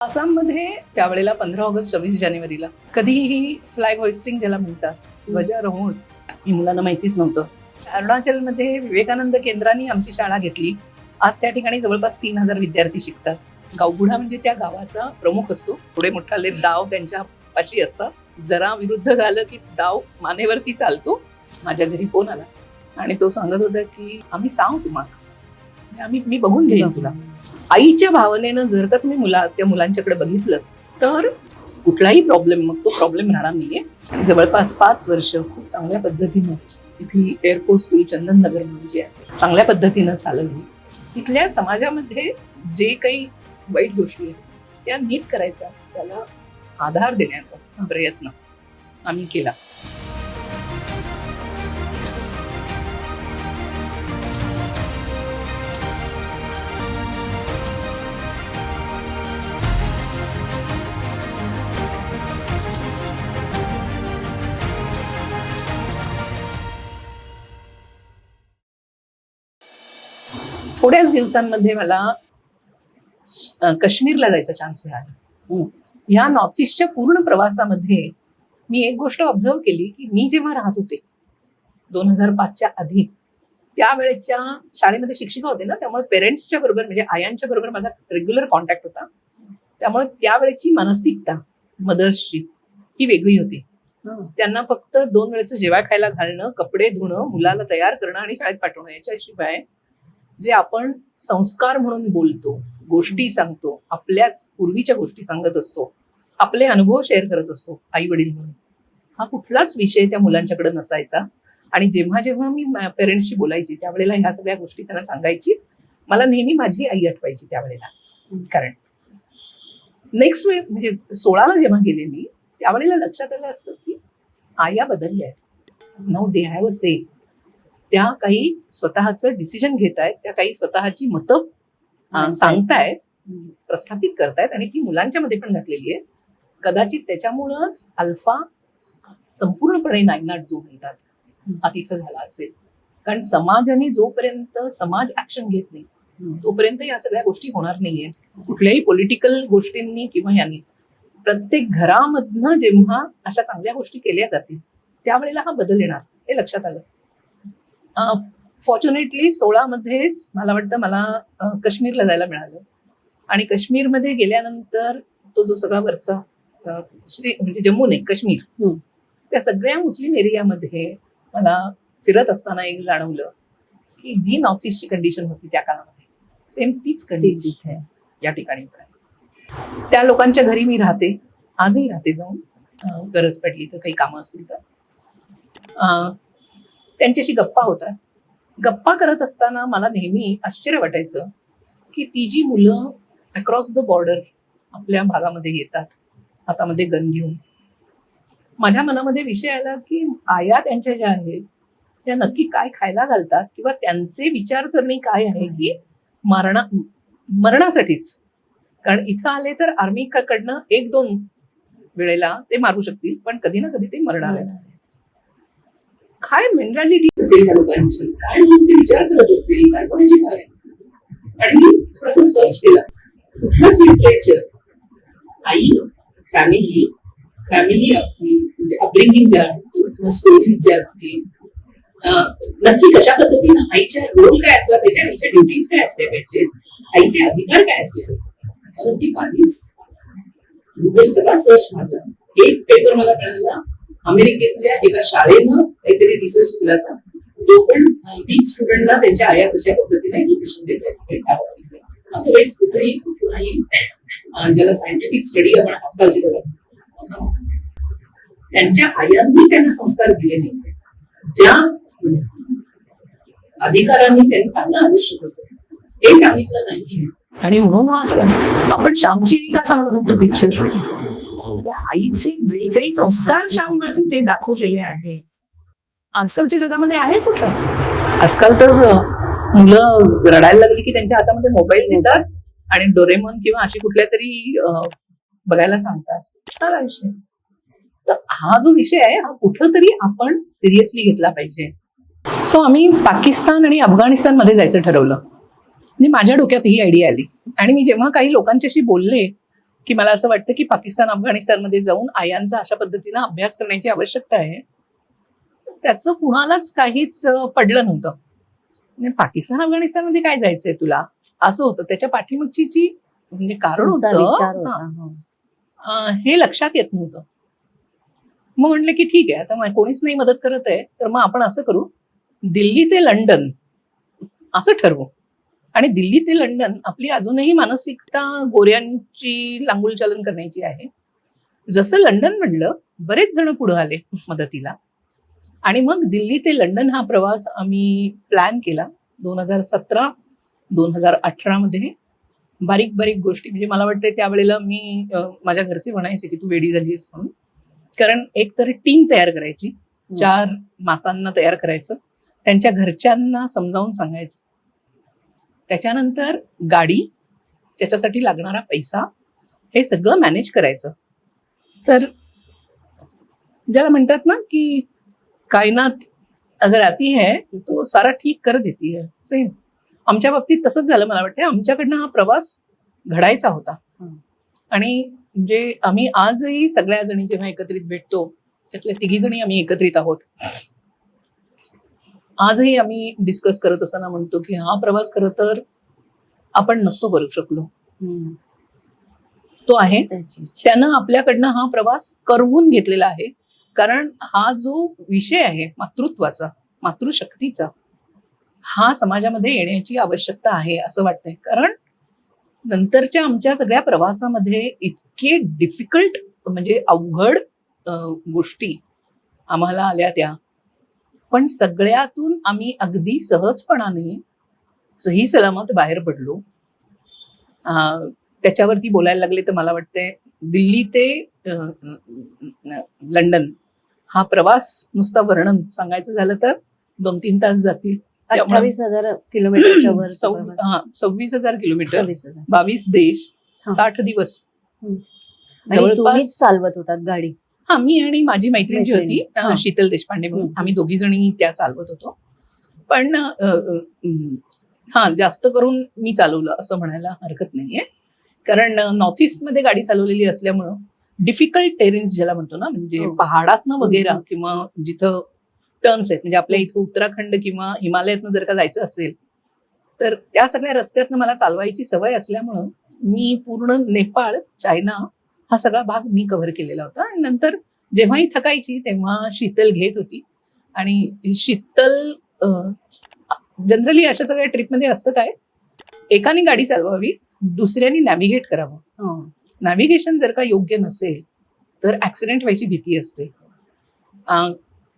आसाममध्ये त्यावेळेला 15 ऑगस्ट 26 जानेवारीला कधीही फ्लॅग होइस्टिंग ज्याला म्हणतात, ध्वजारोहण ही मुलांना माहितीच नव्हतं. अरुणाचलमध्ये विवेकानंद केंद्राने आमची शाळा घेतली. आज त्या ठिकाणी जवळपास 3000 विद्यार्थी शिकतात. गावबुढा म्हणजे त्या गावाचा प्रमुख असतो. पुढे मोठाले डाव त्यांच्या पाशी असतात. जरा विरुद्ध झालं की डाव मानेवरती चालतो. माझ्या घरी फोन आला आणि तो सांगत होता की आम्ही सांगू तुम्हाला, मी बघून घेईन तुला. आईच्या भावनेनं जर का तुम्ही त्या मुलांच्याकडे बघितलं तर कुठलाही प्रॉब्लेम, मग तो प्रॉब्लेम राहणार नाहीये. जवळपास 5 वर्ष खूप चांगल्या पद्धतीनं इथे एअरफोर्स स्कूल चंदननगर म्हणून जे आहे चांगल्या पद्धतीनं चालवली. तिथल्या समाजामध्ये जे काही वाईट गोष्टी आहेत त्या नीट करायचा, त्याला आधार देण्याचा प्रयत्न आम्ही केला. थोड्याच दिवसांमध्ये मला काश्मीरला जायचा चान्स मिळाला. या नॉर्थ ईस्टच्या पूर्ण प्रवासामध्ये मी एक गोष्ट ऑब्झर्व केली की मी जेव्हा राहत होते 2005च्या आधी, त्यावेळेच्या शाळेमध्ये शिक्षिका होते ना, त्यामुळे पेरेंट्सच्या बरोबर म्हणजे आयांच्या बरोबर माझा रेग्युलर कॉन्टॅक्ट होता. त्यामुळे त्यावेळेची मानसिकता मदर्सची ही वेगळी होती. त्यांना फक्त 2 वेळेचं जेवण खायला घालणं, कपडे धुणं, मुलाला तयार करणं आणि शाळेत पाठवणं, याच्याशिवाय जे आपण संस्कार म्हणून बोलतो, गोष्टी सांगतो, आपल्याच पूर्वीच्या गोष्टी सांगत असतो, आपले अनुभव शेअर करत असतो आई वडील म्हणून, हा कुठलाच विषय त्या मुलांच्याकडे नसायचा. आणि जेव्हा जेव्हा मी पेरेंट्सशी बोलायची त्यावेळेला ह्या सगळ्या गोष्टी त्यांना सांगायची. मला नेहमी माझी आई आठवायची त्यावेळेला. कारण नेक्स्ट वेळ म्हणजे 16ला जेव्हा गेले मी, त्यावेळेला लक्षात आलं असतं की आया बदलल्या आहेत. नाऊ दे हॅव अ से. त्या काही स्वतःचं डिसिजन घेत आहेत, त्या काही स्वतःची मतं सांगतायत, प्रस्थापित करतायत आणि ती मुलांच्या मध्ये पण घातलेली आहे. कदाचित त्याच्यामुळंच अल्फा संपूर्णपणे नायनाट जो म्हणतात हा तिथं झाला असेल. कारण समाजाने जोपर्यंत समाज ऍक्शन घेत नाही तोपर्यंत या सगळ्या गोष्टी होणार नाहीयेत. कुठल्याही पॉलिटिकल गोष्टींनी किंवा यांनी प्रत्येक घरामधनं जेव्हा अशा चांगल्या गोष्टी केल्या जातील त्यावेळेला हा बदल येणार हे लक्षात आलं. फॉर्च्युनेटली 16 मध्येच मला वाटतं मला काश्मीरला जायला मिळालं. आणि काश्मीरमध्ये गेल्यानंतर तो जो सगळा वरचा म्हणजे जम्मू नाही काश्मीर, त्या सगळ्या मुस्लिम एरियामध्ये मला फिरत असताना एक जाणवलं की जी नॉर्थ ईस्टची कंडिशन होती त्या काळामध्ये सेम तीच कंडिशन या ठिकाणी पण. त्या लोकांच्या घरी मी राहते, आजही राहते जाऊन, गरज पडली तर, काही कामं असतील तर. त्यांच्याशी गप्पा होतात. गप्पा करत असताना मला नेहमी आश्चर्य वाटायचं की ती जी मुलं अक्रॉस द बॉर्डर आपल्या भागामध्ये येतात हातामध्ये गन घेऊन, माझ्या मनामध्ये विषय आला की आया त्यांच्या ज्या आहेत त्या नक्की काय खायला घालतात किंवा त्यांचे विचारसरणी काय आहे की मरणासाठीच. कारण इथं आले तर आर्मीकडनं 1-2 वेळेला ते मारू शकतील, पण कधी ना कधी ते मरणार आहेत. काय मेंटॅलिटी असेल या लोकांची, काय ते विचार करत असतील, सायकोलॉजी काय. आणि मी थोडंसं सर्च केलं, कुठलंच लिटरेचर आई, फॅमिली म्हणजे अपब्रिंगिंग ज्या किंवा स्टोरीज ज्या असतील, नक्की कशा पद्धतीनं आईच्या रोल काय असला पाहिजे, आईच्या ड्युटीज काय असल्या पाहिजे, आईचे अधिकार काय असले पाहिजे, ती काहीच. गुगल सगळा सर्च मारला. एक पेपर मला कळला, अमेरिकेतल्या एका शाळेनं काहीतरी रिसर्च केला होता, जो पण वीक स्टुडंटला त्यांच्या आया कशा पद्धतीने एज्युकेशन देतात. अदरवाईज कुठेही ज्याला सायंटिफिक स्टडी आपण आजकालची बघा, त्यांच्या आयांनी त्यांना संस्कार दिले नाही, ज्या अधिकारांनी त्यांनी सांगणं आवश्यक होतं हे सांगितलं नाही. आणि म्हणून आपण श्यामची का सांगत होतो पिक्चर, आईचे वेगवेगळे संस्कार श्याममध्ये ते दाखवलेले आहे. आजकालच्या जगामध्ये आहे कुठं? आजकाल तर मुलं रडायला लागली की त्यांच्या हातामध्ये मोबाईल देतात आणि डोरेमॉन किंवा अशी कुठल्या तरी बघायला सांगतात. हा विषय. तर हा जो विषय आहे हा कुठंतरी आपण सिरियसली घेतला पाहिजे. सो आम्ही पाकिस्तान आणि अफगाणिस्तान मध्ये जायचं ठरवलं. माझ्या डोक्यात ही आयडिया आली आणि मी जेव्हा काही लोकांच्याशी बोलले की मला असं वाटतं की पाकिस्तान अफगाणिस्तानमध्ये जाऊन आयांचा अशा पद्धतीनं अभ्यास करण्याची आवश्यकता आहे. त्याचं कुणालाच काहीच पडलं नव्हतं. म्हणजे पाकिस्तान अफगाणिस्तानमध्ये काय जायचंय तुला, असं होतं. त्याच्या पाठीमागची जी म्हणजे कारण तुमचा होतं विचार होता. हो. हे लक्षात येत नव्हतं. मग म्हटलं की ठीक आहे, आता कोणीच नाही मदत करत आहे, तर मग आपण असं करू, दिल्ली ते लंडन असं ठरवू. आणि दिल्ली ते लंडन आपली अजूनही मानसिकता गोऱ्यांची लांगुलचालन करण्याची आहे. जसं लंडन म्हणलं, बरेच जण पुढे आले मदतीला. आणि मग दिल्ली ते लंडन हा प्रवास आम्ही प्लॅन केला 2017-2018 मध्ये. बारीक बारीक गोष्टी म्हणजे मला वाटतं त्यावेळेला मी माझ्या घरचे म्हणायचे की तू वेडी झालीस म्हणून. कारण एक तर टीम तयार करायची, 4 मातांना तयार करायचं, त्यांच्या घरच्यांना समजावून सांगायचं. त्याच्यानंतर गाडी, त्याच्यासाठी लागणारा पैसा, हे सगळं मॅनेज करायचं. तर ज्याला म्हणतात ना की कायनात अगर आती है तो सारा ठीक कर देती है, सेम आमच्या बाबतीत तसंच झालं. मला वाटतं आमच्याकडनं हा प्रवास घडायचा होता. आणि जे आम्ही आजही सगळ्या जणी जेव्हा एकत्रित भेटतो, त्यातल्या 3 जणी आम्ही एकत्रित आहोत. आजही आम्ही डिस्कस करत असताना म्हणतो की हा प्रवास खरं तर आपण नसतो करू शकलो. तो आहे त्यानं आपल्याकडनं हा प्रवास करवून घेतलेला आहे. कारण हा जो विषय आहे मातृत्वाचा, मातृशक्तीचा, हा समाजामध्ये येण्याची आवश्यकता आहे असं वाटतंय. कारण नंतरच्या आमच्या सगळ्या प्रवासामध्ये इतके डिफिकल्ट म्हणजे अवघड गोष्टी आम्हाला आल्या त्या, पण सगळ्यातून आम्ही अगदी सहजपणाने सही सलामत बाहेर पडलो. त्याच्यावरती बोलायला लागले तर मला वाटतंय दिल्ली ते लंडन हा प्रवास नुसता वर्णन सांगायचं झालं तर 2-3 तास जातील. 28,000 किलोमीटरच्या वर 26,000 किलोमीटर, 26,000. 22 देश, हा. 60 दिवस. आणि तुम्हीच चालवत होतात गाडी? हा, मी आणि माझी मैत्रीण जी होती हा. शीतल देशपांडे म्हणून, आम्ही दोघी जणी त्या चालवत होतो. पण हा, जास्त करून मी चालवलं असं म्हणायला हरकत नाहीये. कारण नॉर्थ ईस्ट मध्ये गाडी चालवलेली असल्यामुळं डिफिकल्ट टेरेन्स ज्याला म्हणतो ना, म्हणजे पहाडातनं वगैरे किंवा जिथं टर्न्स आहेत, म्हणजे आपल्या इथं उत्तराखंड किंवा हिमालयातनं जर का जायचं असेल तर त्या सगळ्या रस्त्यातनं मला चालवायची सवय असल्यामुळं मी पूर्ण नेपाळ, चायना हा सगळा भाग मी कव्हर केलेला होता. आणि नंतर जेव्हाही थकायची तेव्हा शीतल घेत होती. आणि शीतल जनरली अशा सगळ्या ट्रिपमध्ये असतं काय, एकाने गाडी चालवावी, दुसऱ्याने नॅव्हिगेट करावं. नॅव्हिगेशन जर का योग्य नसेल तर ऍक्सिडेंट व्हायची भीती असते.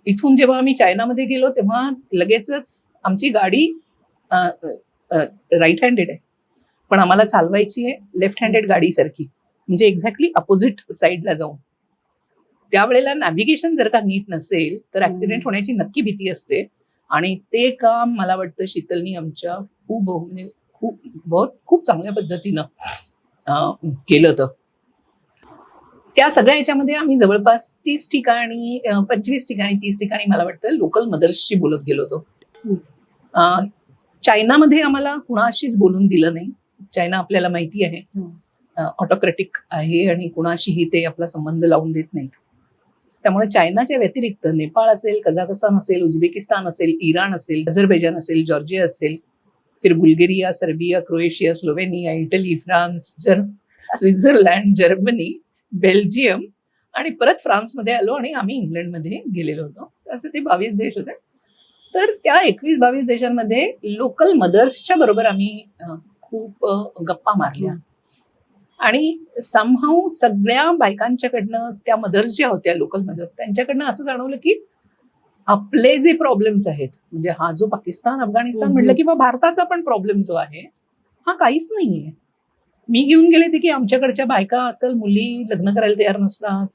इथून जेव्हा आम्ही चायनामध्ये गेलो तेव्हा लगेचच आमची गाडी राईट हँडेड आहे, पण आम्हाला चालवायची आहे लेफ्ट हँडेड गाडीसारखी, म्हणजे एक्झॅक्टली अपोजिट साईडला जाऊन. त्यावेळेला नॅव्हिगेशन जर का नीट नसेल तर ऍक्सिडेंट होण्याची नक्की भीती असते. आणि ते काम मला वाटतं शीतलनी आमच्या खूप चांगल्या पद्धतीनं केलं होतं. त्या सगळ्या याच्यामध्ये आम्ही जवळपास 30 ठिकाणी 25 ठिकाणी 30 ठिकाणी मला वाटतं लोकल मदर्सशी बोलत गेलो होतो. चायनामध्ये आम्हाला कुणाशीच बोलून दिलं नाही. चायना आपल्याला माहिती आहे ऑटोक्रेटिक आहे आणि कुणाशीही ते आपला संबंध लावून देत नाहीत. त्यामुळे चायनाच्या व्यतिरिक्त नेपाळ असेल, कझाकस्तान असेल, उझबेकिस्तान असेल, इराण असेल, अझरबैजान असेल, जॉर्जिया असेल, फिर Bulgaria, Serbia, Croatia, Slovenia, Italy, France, Switzerland, Germany, Belgium आणि परत फ्रान्समध्ये आलो आणि आम्ही इंग्लंडमध्ये गेलेलो होतो. असे ते 22 देश होते. तर त्या 21-22 देशांमध्ये लोकल मदर्सच्या बरोबर आम्ही खूप गप्पा मारल्या. आणि समहाऊ सगळ्या बायकांच्याकडनं, त्या मदर्स ज्या होत्या लोकल मदर्स, त्यांच्याकडनं असं जाणवलं की आपले जे प्रॉब्लेम्स आहेत, म्हणजे हा जो पाकिस्तान अफगाणिस्तान म्हटलं किंवा भारताचा पण प्रॉब्लेम जो आहे हा काहीच नाहीये. मी घेऊन गेले ते की आमच्याकडच्या बायका आजकाल मुली लग्न करायला तयार नसतात,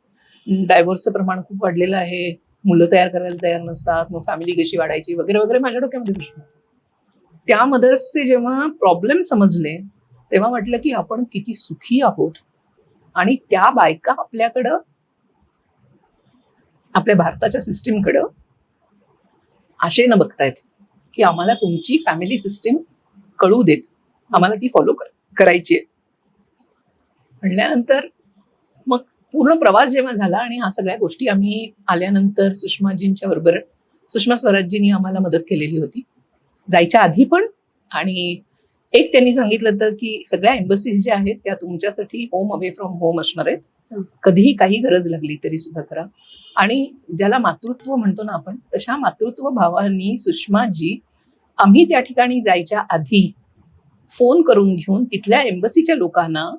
डायव्होर्सचं प्रमाण खूप वाढलेलं आहे, मुलं तयार करायला तयार नसतात, मग फॅमिली कशी वाढायची वगैरे वगैरे माझ्या डोक्यामध्ये प्रश्न. त्या मदर्सचे जेव्हा प्रॉब्लेम समजले तेव्हा म्हटलं की आपण किती सुखी आहोत. आणि त्या बायका आपल्याकडं, आपल्या भारताच्या सिस्टीमकडं आशेनं बघतायत की आम्हाला तुमची फॅमिली सिस्टीम कळू देत, आम्हाला ती फॉलो करायची आहे. म्हणल्यानंतर मग पूर्ण प्रवास जेव्हा झाला आणि ह्या सगळ्या गोष्टी आम्ही आल्यानंतर सुषमाजींच्या बरोबर सुषमा स्वराजजींनी आम्हाला मदत केलेली होती जायच्या आधी पण. आणि एक त्यांनी सांगितलं होतं की सगळ्या एम्बसीज ज्या आहेत त्या तुमच्यासाठी होम अवे फ्रॉम होम असणार आहेत, कधीही काही गरज लागली तरी सुद्धा करा. आणि ज्याला मातृत्व म्हणतो ना आपण, तशा मातृत्व भावानी सुषमाजी आम्ही त्या ठिकाणी जायच्या आधी फोन करून घेऊन तिथल्या एम्बसीच्या लोकांना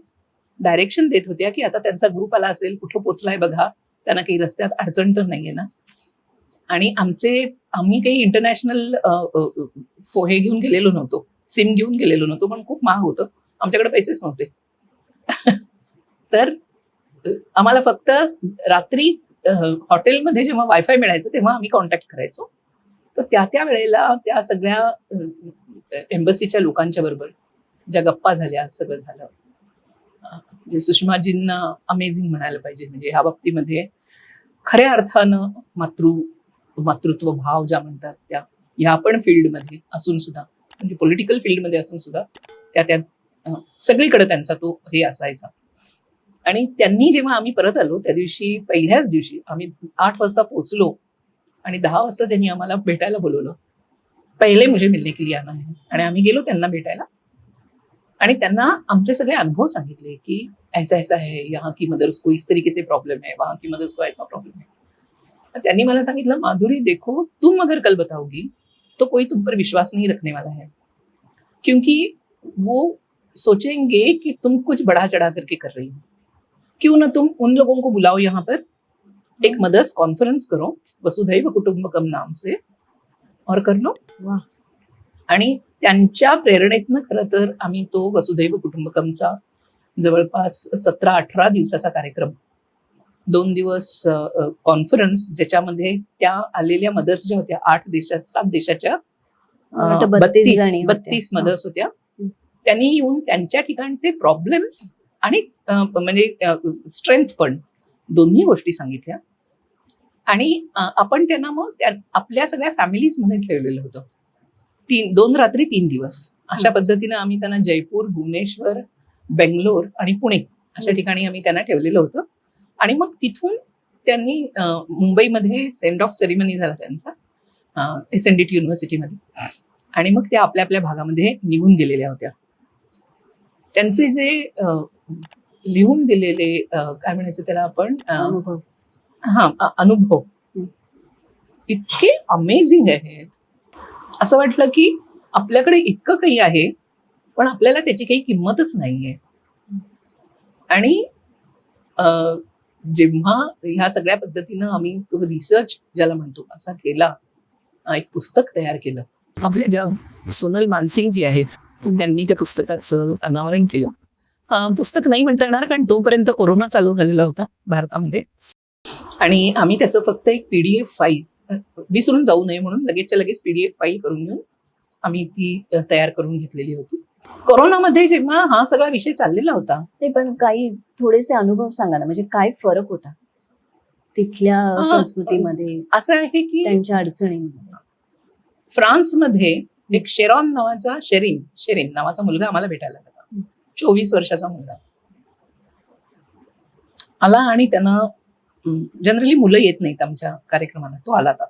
डायरेक्शन देत होत्या की आता त्यांचा ग्रुप आला असेल, कुठं पोचलाय बघा, त्यांना काही रस्त्यात अडचण तर नाहीये ना. आणि आम्ही काही इंटरनॅशनल हे घेऊन गेलेलो नव्हतो, सिम घेऊन गेलेलो नव्हतो, पण खूप महाग होतं, आमच्याकडे पैसेच नव्हते. तर आम्हाला फक्त रात्री हॉटेलमध्ये जेव्हा वायफाय मिळायचं तेव्हा आम्ही कॉन्टॅक्ट करायचो. तर त्या वेळेला त्या सगळ्या एम्बसीच्या लोकांच्या बरोबर ज्या गप्पा झाल्या, सगळं झालं. म्हणजे सुषमाजींना अमेझिंग म्हणायला पाहिजे. म्हणजे ह्या बाबतीमध्ये खऱ्या अर्थानं मातृत्व भाव ज्या म्हणतात त्या ह्या पण फील्डमध्ये असून सुद्धा, म्हणजे पॉलिटिकल फील्डमध्ये असून सुद्धा त्या सगळीकडे त्यांचा तो हे असायचा. आणि त्यांनी जेव्हा आम्ही परत आलो त्या दिवशी, पहिल्याच दिवशी आम्ही 8 वाजता पोहोचलो आणि 10 वाजता त्यांनी आम्हाला भेटायला बोलवलं. पहिले मुझे मिलने के लिए आना है. आणि आम्ही गेलो त्यांना भेटायला आणि त्यांना आमचे सगळे अनुभव सांगितले की ऐसा ऐसा है, यहाँ की मदर्स को इस तरीके से प्रॉब्लम है, वहाँ की मदर्स को ऐसा प्रॉब्लम है. त्यांनी मला सांगितलं, माधुरी देखो, तुम अगर कल बताओगी तो कोई तुम पर विश्वास नहीं रखने वाला है, क्योंकि वो सोचेंगे कि तुम कुछ बढ़ा चढ़ा करके कर रही हो. क्यों ना तुम उन लोगों को बुलाओ यहाँ पर, एक मदर्स कॉन्फ्रेंस करो वसुधैव कुटुंबकम नाम से, और कर लो. वाह. आणि त्यांच्या प्रेरणेतनं खरं तर आम्ही तो वसुधैव कुटुंबकमचा जवळपास 17-18 दिवसाचा कार्यक्रम, 2 दिवस कॉन्फरन्स, ज्याच्यामध्ये त्या आलेल्या मदर्स ज्या होत्या 7 देशाच्या 32 मदर्स होत्या. त्यांनी येऊन त्यांच्या ठिकाणचे प्रॉब्लेम्स आणि म्हणजे स्ट्रेंथ पण दोन्ही गोष्टी सांगितल्या. आणि आपण त्यांना मग आपल्या सगळ्या फॅमिलीज मध्ये ठेवलेलं होतं. 2 रात्री 3 दिवस अशा पद्धतीनं आम्ही त्यांना जयपूर, भुवनेश्वर, बेंगलोर आणि पुणे अशा ठिकाणी आम्ही त्यांना ठेवलेलं होतं. आणि मग तिथून त्यांनी मुंबईमध्ये सेंड ऑफ सेरेमनी झाला त्यांचा SNDT युनिव्हर्सिटीमध्ये. आणि मग त्या आपल्या आपल्या भागामध्ये निघून गेलेल्या होत्या. त्यांचे जे लिहून दिलेले काय म्हणायचं त्याला आपण, अनुभव इतके अमेझिंग आहेत. असं वाटलं की आपल्याकडे इतकं काही आहे पण आपल्याला त्याची काही किंमतच नाहीये. आणि जेव्हा ह्या सगळ्या पद्धतीनं आम्ही तो रिसर्च ज्याला म्हणतो असा केला, एक पुस्तक तयार केलं. आपल्या ज्या सोनल मानसिंग जी आहेत त्यांनी त्या पुस्तकाचं अनावरण केलं. पुस्तक नाही म्हणता येणार कारण तोपर्यंत कोरोना चालू झालेला होता भारतामध्ये. आणि आम्ही त्याचं फक्त एक PDF फाईल, विसरून जाऊ नये म्हणून लगेचच्या लगेच PDF फाईल करून घेऊन आम्ही ती तयार करून घेतलेली होती. कोरोनामध्ये जेव्हा हा सगळा विषय चाललेला होता. नाही, पण काही थोडेसे अनुभव सांगा ना, म्हणजे काय फरक होता तिथल्या संस्कृतीमध्ये, असं आहे की त्यांच्या अडचणींमध्ये. फ्रान्समध्ये एक शेरिन नावाचा मुलगा आम्हाला भेटायला आला. 24 वर्षाचा मुलगा आला आणि त्यानं, जनरली मुलं येत नाहीत आमच्या कार्यक्रमाला, तो आला होता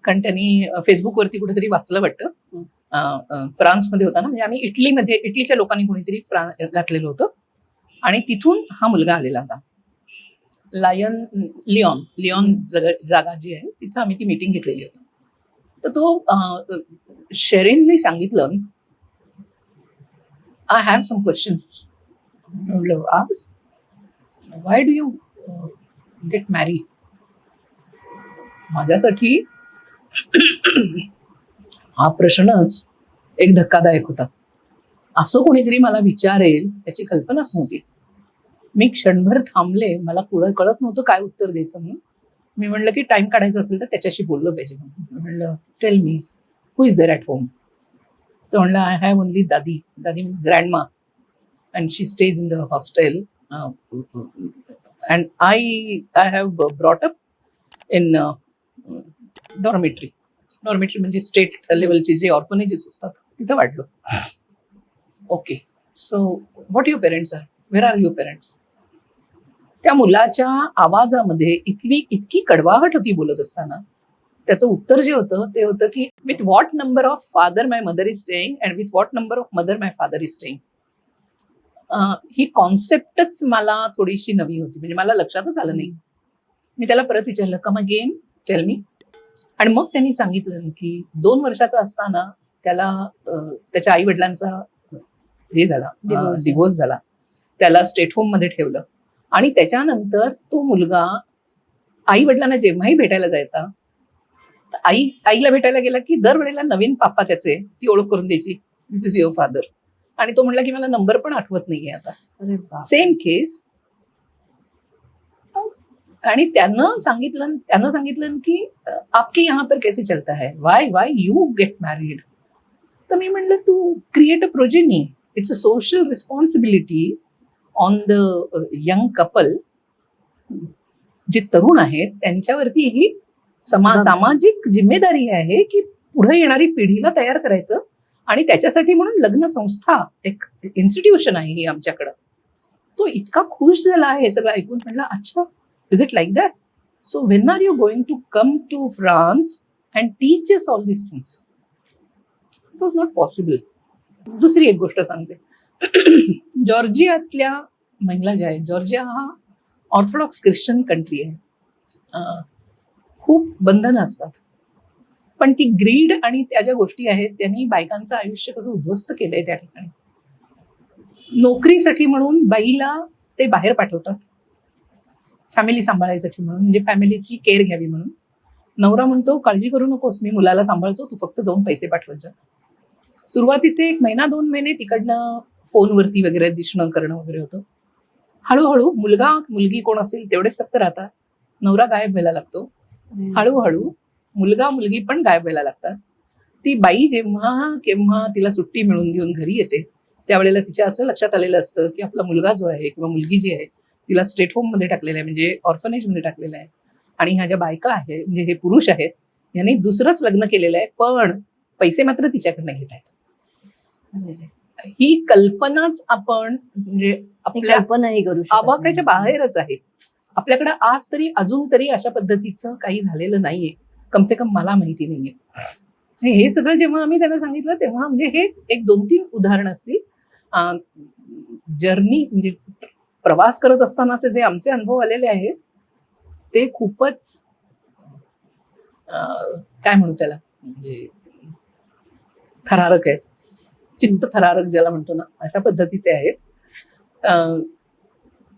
कारण त्यांनी फेसबुकवरती कुठेतरी वाचलं वाटतं. फ्रान्समध्ये होता ना, म्हणजे आम्ही इटलीच्या लोकांनी कोणीतरी घातलेलं होतं आणि तिथून हा मुलगा आलेला होता. लिओन जागा जी आहे तिथं आम्ही ती मीटिंग घेतलेली होती. तर तो शेरिनने सांगितलं, I have some questions. Why do you get marry? माझ्यासाठी हा प्रश्नच एक धक्कादायक होता. असं कोणीतरी मला विचारेल याची कल्पनाच नव्हती. मी क्षणभर थांबले, मला कळत नव्हतं काय उत्तर द्यायचं म्हणून. मी म्हणलं की टाइम काढायचा असेल तर त्याच्याशी बोललं पाहिजे. म्हणलं, tell me, who is there at home? तर म्हणलं, आय हॅव ओनली दादी means grandma, and she stays in the hostel, and I have brought up in dormitory म्हणजे स्टेट लेवलचे जे ऑर्फनेजेस असतात तिथं वाढलो. Okay, so what your parents are, where are your parents? त्या मुलाच्या आवाजामध्ये इतकी कडवाहट होती बोलत असताना. त्याचं उत्तर जे होतं ते होतं की with what number of father my mother is staying and with what number of mother my father is staying. ही कॉन्सेप्टच मला थोडीशी नवी होती, म्हणजे मला लक्षातच आलं नाही. मी त्याला परत विचारलं, कम अगेन, टेल मी. आणि मग त्यांनी सांगितलं की 2 वर्षाचा असताना त्याला त्याच्या आई वडिलांचा हे झाला, डिवोर्स झाला. त्याला स्टेट होम मध्ये ठेवलं आणि त्याच्यानंतर तो मुलगा आई वडिलांना जेव्हाही भेटायला जायचा, आईला भेटायला गेला की दरवेळेला नवीन पापा त्याचे ती ओळख करून द्यायची, दिस इज युअर फादर. आणि तो म्हणला की मला नंबर पण आठवत नाहीये आता. सेम केस. आणि त्यानं सांगितलं की आपके यहाँ पर कैसे चलता है, वाय यू गेट मॅरिड. तर मी म्हणलं, to create a progeny. It's a social responsibility on the young couple. जे तरुण आहेत त्यांच्यावरती ही सामाजिक जिम्मेदारी आहे की पुढे येणारी पिढीला तयार करायचं. आणि त्याच्यासाठी म्हणून लग्न संस्था एक इन्स्टिट्यूशन आहे ही आमच्याकडं. तो इतका खुश झाला आहे हे सगळं ऐकून. म्हणला, अच्छा, is it like that? So when are you going to come to France and teach us all this things? It was not possible. दुसरी एक गोष्ट सांगते. जॉर्जियातल्या महिला ज्या आहेत, जॉर्जिया हा ऑर्थोडॉक्स ख्रिश्चन कंट्री आहे. खूप बंधनं असतात, पण ती ग्रीड आणि त्या ज्या गोष्टी आहेत त्यांनी बायकांचं आयुष्य कसं उद्ध्वस्त केलंय त्या ठिकाणी. नोकरीसाठी म्हणून बाईला ते बाहेर पाठवतात, फॅमिली सांभाळायसाठी म्हणून, म्हणजे फॅमिलीची केअर घ्यावी म्हणून. नवरा म्हणतो, काळजी करू नकोस, मी मुलाला सांभाळतो, तू फक्त जाऊन पैसे पाठवत जा. सुरुवातीचे 1 महिना 2 महिने तिकडनं फोनवरती वगैरे दिसणं करणं वगैरे होतं. हळूहळू मुलगा मुलगी कोण असेल तेवढेच फक्त राहतात. नवरा गायब व्हायला लागतो. हळूहळू मुलगा मुलगी पण गायब व्हायला लागतात. ती बाई जेव्हा केव्हा तिला सुट्टी मिळून घेऊन घरी येते त्यावेळेला तिच्या असं लक्षात आलेलं असतं की आपला मुलगा जो आहे किंवा मुलगी जी आहे तिला स्टेट होम मध्ये टाकलेलं आहे, म्हणजे ऑर्फनेजमध्ये टाकलेलं आहे. आणि ह्या ज्या बायका आहेत, म्हणजे हे पुरुष आहेत, यांनी दुसरंच लग्न केलेलं आहे, पण पैसे मात्र तिच्याकडनं घेत आहेत. ही कल्पनाच आपण म्हणजे आपल्या कल्पनाही करू शकत आवाक्याच्या बाहेरच आहे. आपल्याकडे आज तरी अजून तरी अशा पद्धतीचं काही झालेलं नाहीये, कमसे कम मला माहिती नाहीये. हे सगळं जेव्हा आम्ही त्यांना सांगितलं तेव्हा म्हणजे हे 1-2-3 उदाहरणं असतील. जर्नी म्हणजे प्रवास करत असतानाचे जे आमचे अनुभव आलेले आहेत ते खूपच काय म्हणू त्याला, म्हणजे थरारक आहेत, चित्त थरारक ज्याला म्हणतो ना, अशा पद्धतीचे आहेत.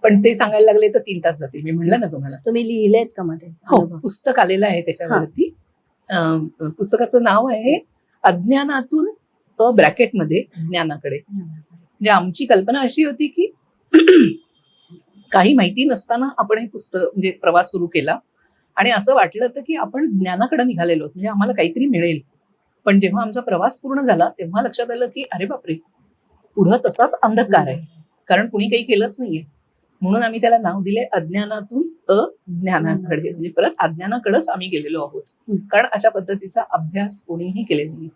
पण ते सांगायला लागले तर 3 तास जातील. मी म्हणलं ना तुम्हाला. तुम्ही लिहिलेत का मध्ये? हो, पुस्तक आलेलं आहे त्याच्यावरती. पुस्तकाचं नाव आहे अज्ञानातून ब्रॅकेटमध्ये ज्ञानाकडे. म्हणजे आमची कल्पना अशी होती की काही माहिती नसताना आपण हे पुस्तक म्हणजे प्रवास सुरू केला आणि असं वाटलं होतं की आपण ज्ञानाकडे निघालेलो, म्हणजे आम्हाला काहीतरी मिळेल. पण जेव्हा आमचा प्रवास पूर्ण झाला तेव्हा लक्षात आलं की अरे बापरे, पुढं तसाच अंधकार आहे, कारण कुणी काही केलंच नाहीये. म्हणून आम्ही त्याला नाव दिले अज्ञानातून अज्ञानाकडे, म्हणजे परत अज्ञानाकडेच आम्ही गेलेलो आहोत, कारण अशा पद्धतीचा अभ्यास कोणीही केलेला नाही.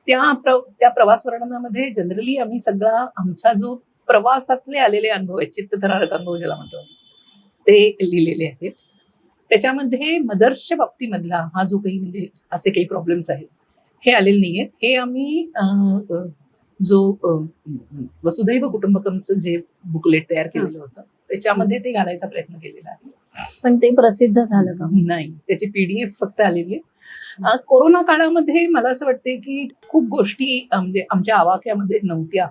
त्या प्रवास वर्णनामध्ये जनरली आम्ही सगळा आमचा जो प्रवासातले आलेले अनुभव आहेत, चित्तथरारक अनुभव ज्याला म्हणतो, ते लिहिलेले आहेत. त्याच्यामध्ये मदर्सच्या बाबतीमधला हा जो काही म्हणजे असे काही प्रॉब्लेम्स आहेत हे आलेले नाहीयेत. हे आम्ही जो वसुधैव कुटुंबकमचं जे बुकलेट तयार केलेलं होतं त्याच्यामध्ये ते घालायचा प्रयत्न केलेला आहे. पण ते प्रसिद्ध झालं का? नाही, त्याची PDF फक्त आलेली आहे. कोरोना काळामध्ये मला असं वाटते की खूप गोष्टी म्हणजे आमच्या आवाक्यामध्ये नव्हत्या,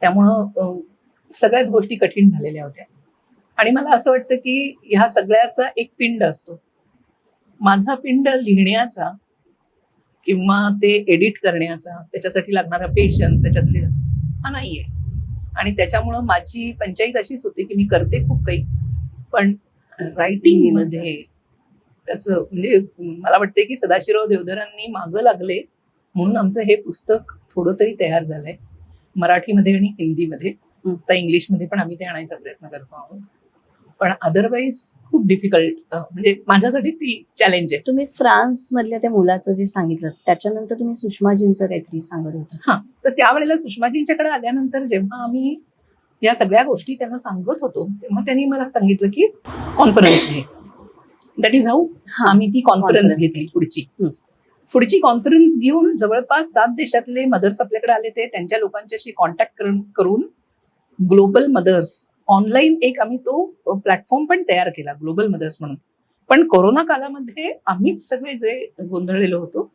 त्यामुळं सगळ्याच गोष्टी कठीण झालेल्या होत्या. आणि मला असं वाटतं की ह्या सगळ्याचा एक पिंड असतो. माझा पिंड लिहिण्याचा किंवा ते एडिट करण्याचा, त्याच्यासाठी लागणारा पेशन्स त्याच्यासाठी हा नाहीये. आणि त्याच्यामुळं माझी पंचायत अशीच होती की मी करते खूप काही, पण रायटिंग मध्ये त्याचं म्हणजे मला वाटते की सदाशिवराव देवधरांनी मागं लागले म्हणून आमचं हे पुस्तक थोडं तरी तयार झालंय, मराठीमध्ये आणि हिंदीमध्ये. तर इंग्लिशमध्ये पण आम्ही ते आणायचा प्रयत्न करतो आहोत. पण अदरवाईज खूप डिफिकल्ट, म्हणजे माझ्यासाठी ती चॅलेंज आहे. तुम्ही फ्रान्स मधल्या त्या मुलाचं जे सांगितलं त्याच्यानंतर तुम्ही सुषमाजींचं काहीतरी सांगत होता. तर त्यावेळेला सुषमाजींच्याकडे आल्यानंतर जेव्हा आम्ही या सगळ्या गोष्टी त्यांना सांगत होतो तेव्हा त्यांनी मला सांगितलं की कॉन्फरन्स घे. दॅट इज हाऊ आम्ही ती कॉन्फरन्स Conference घेतली पुढची. हम्म. पुढची कॉन्फरन्स घेऊन जवळपास 7 देशातले मदर्स आपल्याकडे आले. ते त्यांच्या लोकांच्याशी कॉन्टॅक्ट करून ग्लोबल मदर्स ऑनलाईन एक आम्ही तो प्लॅटफॉर्म पण तयार केला, ग्लोबल मदर्स म्हणून. पण कोरोना कालामध्ये आम्हीच सगळे जे गोंधळलेलो होतो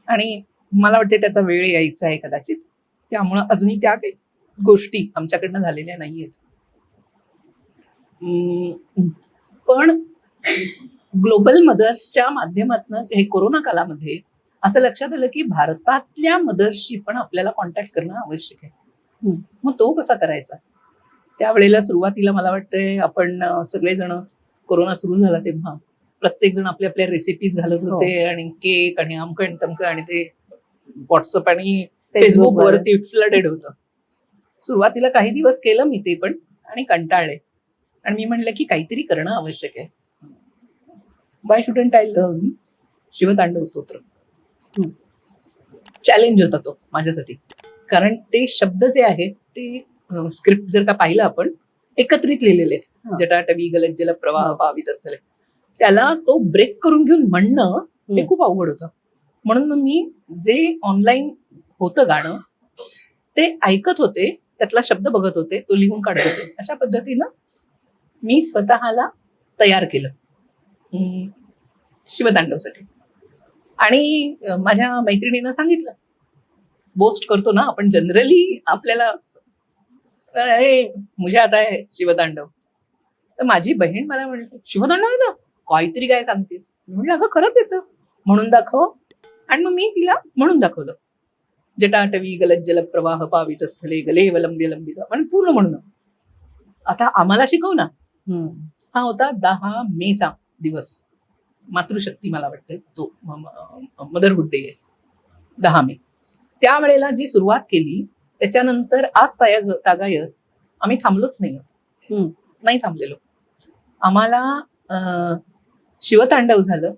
आणि मला वाटते त्याचा वेळ यायचा आहे कदाचित, त्यामुळं अजूनही त्या काही गोष्टी आमच्याकडनं झालेल्या नाहीयेत. पण ग्लोबल मदर्सच्या माध्यमातून हे कोरोना कालामध्ये असं लक्षात आलं की भारतातल्या मदर्सशी पण आपल्याला कॉन्टॅक्ट करणं आवश्यक आहे. मग तो कसा करायचा? त्यावेळेला सुरुवातीला मला वाटतंय आपण सगळेजण कोरोना सुरू झाला तेव्हा प्रत्येक जण आपल्या आपल्या रेसिपीज घालत होते आणि केक आणि अमकं आणि तमकं आणि ते व्हॉट्सअप आणि फेसबुक वरती फ्लडेड होतं. सुरुवातीला काही दिवस केलं मी ते पण आणि कंटाळले आणि मी म्हणलं की काहीतरी करणं आवश्यक आहे. Y shouldn't I learn Shiv Tandav स्तोत्र. चॅलेंज होता तो माझ्यासाठी, कारण ते शब्द जे आहेत ते स्क्रिप्ट जर का पाहिलं आपण एकत्रित लिहिलेले आहेत. जटाटवी गलज्जल प्रवाह पावित असतले, त्याला तो ब्रेक करून घेऊन म्हणणं हे खूप अवघड होतं. म्हणून मग मी जे ऑनलाईन होतं गाणं ते ऐकत होते, त्यातला शब्द बघत होते, तो लिहून काढत होते. अशा पद्धतीनं मी स्वतःला तयार केलं शिवतांडवसाठी. आणि माझ्या मैत्रिणीनं सांगितलं, बोस्ट करतो ना आपण जनरली आपल्याला, अरे मुझे आता है शिवतांडव. तर माझी बहीण मला म्हणते, शिवतांडव आहे ना, काहीतरी काय सांगतेस? मी म्हणलं अगं खरंच येतं, म्हणून दाखव. आणि मग मी तिला म्हणून दाखवलं, जटाटवी गलज्जल प्रवाह पावित स्थले गले वलंब्य लंबित, पण पूर्ण म्हणून. आता आम्हाला शिकव ना. हा होता 10 मेचा दिवस, मातृशक्ती मला वाटते तो मदरहुड डे आहे 10 मे. त्यावेळेला जी सुरुवात केली त्याच्यानंतर आज तागायत आम्ही थांबलोच नाही थांबलेलो. आम्हाला शिवतांडव झालं,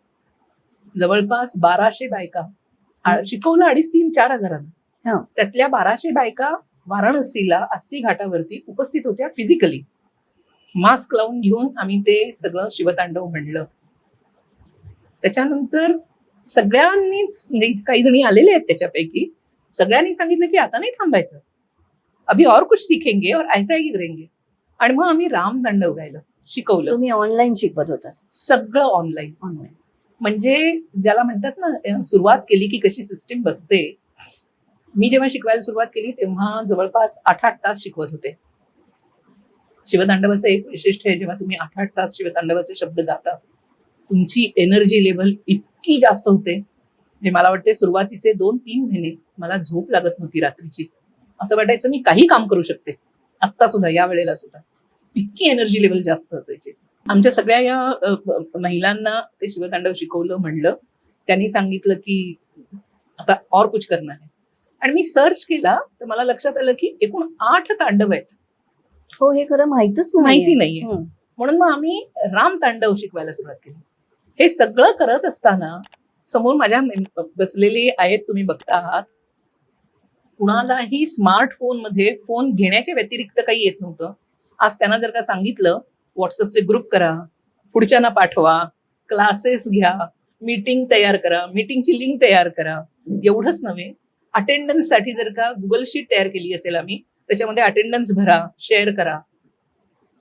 जवळपास 1200 बायका शिकवलं 2,500-4 हजारांना. त्यातल्या 1200 बायका वाराणसीला 80 घाटावरती उपस्थित होत्या फिजिकली. मास्क लावून घेऊन आम्ही ते सगळं शिवतांडव म्हणलं. त्याच्यानंतर सगळ्यांनीच, म्हणजे काही जणी आलेले आहेत त्याच्यापैकी, सगळ्यांनी सांगितलं की आता नाही थांबायचं, अभी और कुछ सीखेंगे और ऐसा ही करेंगे. आणि मग आम्ही रामतांडव गायलं, शिकवलं. तुम्ही ऑनलाईन शिकवत होता? सगळं ऑनलाईन. म्हणजे ज्याला म्हणतात ना, सुरुवात केली की कशी सिस्टीम बसते. मी जेव्हा शिकवायला सुरुवात केली तेव्हा जवळपास 8-8 तास शिकवत होते. शिवतांडवाचं एक वैशिष्ट्य आहे, जेव्हा तुम्ही 8-8 तास शिवतांडवाचे शब्द गाता तुमची एनर्जी लेव्हल इतकी जास्त होते. म्हणजे मला वाटते सुरुवातीचे 2-3 महिने मला झोप लागत नव्हती रात्रीची. असं वाटायचं मी काही काम करू शकते, आत्ता सुद्धा, या वेळेला सुद्धा. इतकी एनर्जी लेव्हल जास्त असायची. आमच्या सगळ्या या महिलांना ते शिवतांडव शिकवलं, म्हणलं. त्यांनी सांगितलं की आता और कुछ करना है. आणि मी सर्च केला तर मला लक्षात आलं की एकूण 8 तांडव आहेत. हो, हे खरं माहिती नाहीये. म्हणून मग आम्ही रामतांडव शिकवायला सुरुवात केली. हे सगळं करत असताना समोर माझ्या बसलेले आहेत, तुम्ही बघता आहात, कुणालाही स्मार्टफोन मध्ये फोन घेण्याच्या व्यतिरिक्त काही येत नव्हतं. आज त्यांना जर का सांगितलं व्हॉट्सअपचे ग्रुप करा, पुढच्यांना पाठवा, क्लासेस घ्या, मीटिंग तयार करा, मीटिंगची लिंक तयार करा, एवढंच नव्हे, अटेंडन्स साठी जर का गुगल शीट तयार केली असेल आम्ही, त्याच्यामध्ये अटेंडन्स भरा, शेअर करा.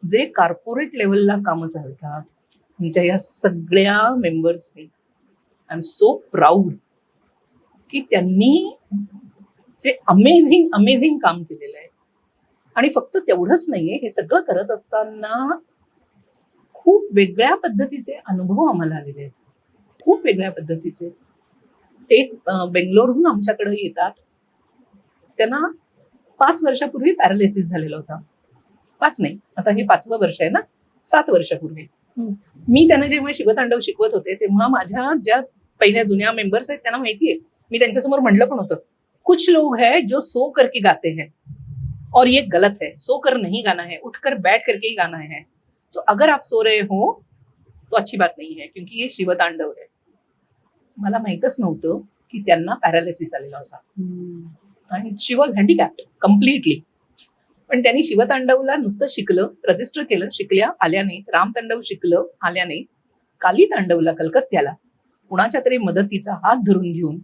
जे कॉर्पोरेट लेवलला कामं चालतात म्हणजे या सगळ्या मेंबर्सनी, आय एम सो प्राऊड की त्यांनी जे अमेझिंग काम केलेलं आहे. आणि फक्त तेवढंच नाहीये, हे सगळं करत असताना खूप वेगळ्या पद्धतीचे अनुभव आम्हाला आलेले आहेत, खूप वेगळ्या पद्धतीचे. एक बेंगलोरहून आमच्याकडे येतात, त्यांना 5 वर्षापूर्वी पॅरालिसिस झालेला होता. 5 नाही, आता हे 5वं वर्ष आहे ना, 7 वर्षापूर्वी. मी त्यांना जेव्हा शिवतांडव शिकवत होते तेव्हा माझ्या ज्या पहिल्या जुन्या मेंबर्स आहेत त्यांना माहितीये, मी त्यांच्यासमोर म्हणलं पण होतं, कुछ लोग है जो सो करके गाते हैं और ये गलत है, सो कर नहीं गाना है, उठकर बैठ करके ही गाना है. तो अगर आप सो रहे हो तो अच्छी बात नहीं है, क्योंकि ये शिवतांडव है. मला माहितच नव्हतं की त्यांना पॅरालिसिस आलेला होता आणि शी वॉज हँडिकॅप्ड कम्प्लिटली. पण त्यांनी शिवतांडवला नुसतं शिकलं, रजिस्टर केलं, शिकल्या आल्या नाहीत. रामतांडव शिकलं, आल्या नाहीत. काली तांडवला कलकत्त्याला कुणाच्या तरी मदतीचा हात धरून घेऊन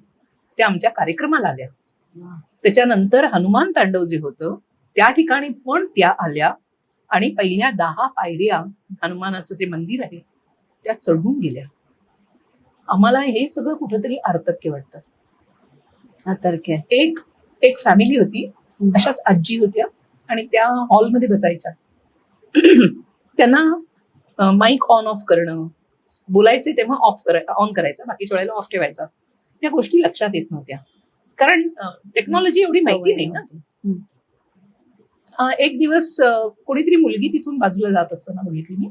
त्या आमच्या कार्यक्रमाला आल्या. त्याच्यानंतर हनुमान तांडव जे होतं त्या ठिकाणी पण त्या आल्या आणि पहिल्या 10 पायऱ्या हनुमानाचं जे मंदिर आहे त्या चढून गेल्या. आम्हाला हे सगळं कुठंतरी अर्थक्य वाटतं. अतर्क्य. एक फॅमिली होती, अशाच आजी होत्या आणि त्या हॉलमध्ये बसायच्या. त्यांना माईक ऑन ऑफ करणं, बोलायचे तेव्हा ऑन करायचा, बाकीच्या वेळेला ऑफ ठेवायचा, या गोष्टी लक्षात येत नव्हत्या. कारण टेक्नॉलॉजी एवढी माहिती नाही ना. एक दिवस कोणीतरी मुलगी तिथून बाजूला जात असताना बघितली मी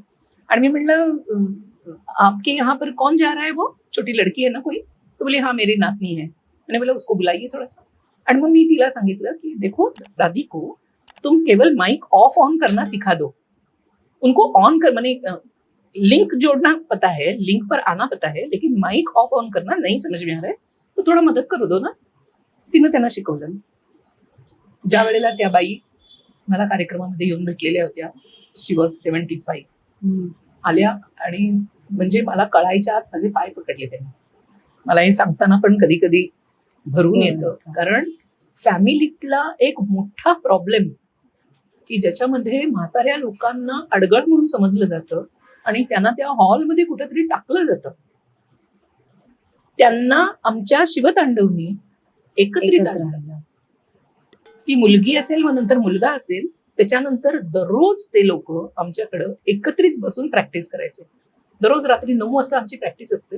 आणि मी म्हणलं, आपके यहाँ पर कौन जा रहा है, वो छोटी लड़की है ना कोई? तो बोले हाँ मेरी नातनी है. मैंने बोला उसको बुलाइए थोड़ा सा. आणि मग मी तिला सांगितलं की देखो दादी को तुम केवल माइक ऑफ ऑन करना सिखा दो, उनको ऑन कर, मैंने लिंक जोड़ना पता है, लिंक पर आना पता है, लेकिन माइक ऑफ ऑन करना नहीं समझ में आ रहा है, तो थोड़ा मदत करू दो ना. तिनं त्यांना शिकवलं. ज्या वेळेला त्या बाई मला कार्यक्रमामध्ये येऊन भेटलेल्या होत्या, शी वॉज 75, आल्या आणि म्हणजे मला कळायच्या आत माझे पाय पकडले त्यांनी. मला हे सांगताना पण कधी कधी भरून येतं, कारण फॅमिलीतला एक मोठा प्रॉब्लेम की ज्याच्यामध्ये म्हाताऱ्या लोकांना अडगळ म्हणून समजलं जातं आणि त्यांना त्या हॉलमध्ये कुठेतरी टाकलं जातं. त्यांना आमच्या शिवतांडवनी एकत्रित आणलं. ती मुलगी असेल, मग नंतर मुलगा असेल, त्याच्यानंतर दररोज ते लोक आमच्याकडं एकत्रित बसून प्रॅक्टिस करायचे. दररोज रात्री 9 वाजता आमची प्रॅक्टिस असते.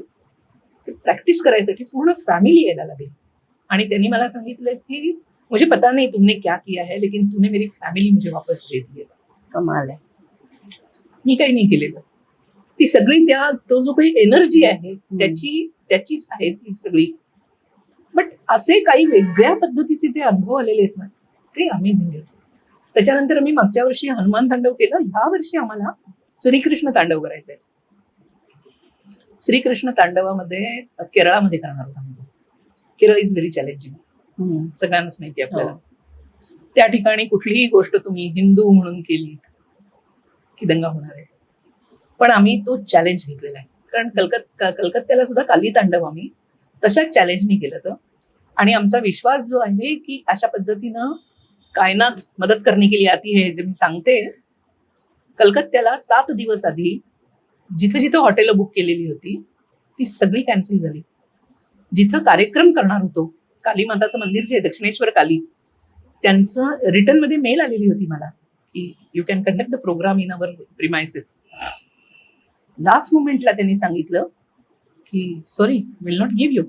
प्रॅक्टिस करायसाठी पूर्ण फॅमिली यायला लागली आणि त्यांनी मला सांगितलं की मुझे पता नहीं तुमने क्या किया है, लेकिन तूने मेरी फॅमिली मुझे वापस दे दी. कमाल आहे. मी काही नाही केलेलं. ती सगळी तो जो काही एनर्जी आहे त्याचीच आहे ती सगळी. बट असे काही वेगळ्या पद्धतीचे जे अनुभव आलेले आहेत ना, ते अमेझिंग आहेत. त्याच्यानंतर मी मागच्या वर्षी हनुमान तांडव केलं. ह्या वर्षी आम्हाला श्रीकृष्ण तांडव करायचंय. श्रीकृष्ण तांडवामध्ये केरळामध्ये करणार होता. केरळ इज व्हेरी चॅलेंजिंग, सगळ्यांनाच माहिती आहे आपल्याला. त्या ठिकाणी कुठलीही गोष्ट तुम्ही हिंदू म्हणून केली की दंगा होणार आहे. पण आम्ही तो चॅलेंज घेतलेला आहे, कारण कलकत्त्याला सुद्धा काली तांडव आम्ही तशाच चॅलेंजनी केलं होतं. आणि आमचा विश्वास जो आहे की अशा पद्धतीनं कायनात मदत करणे के लिए आती है, जे मी सांगते, कलकत्त्याला 7 दिवस आधी जिथं जिथं हॉटेल बुक केलेली होती ती सगळी कॅन्सल झाली. जिथं कार्यक्रम करणार होतो, काली माताचं मंदिर जे दक्षिणेश्वर काली, त्यांचं रिटर्न मध्ये मेल आलेली होती मला की you can conduct the program in our premises. Last मोमेंटला त्यांनी सांगितलं की sorry, will not give you.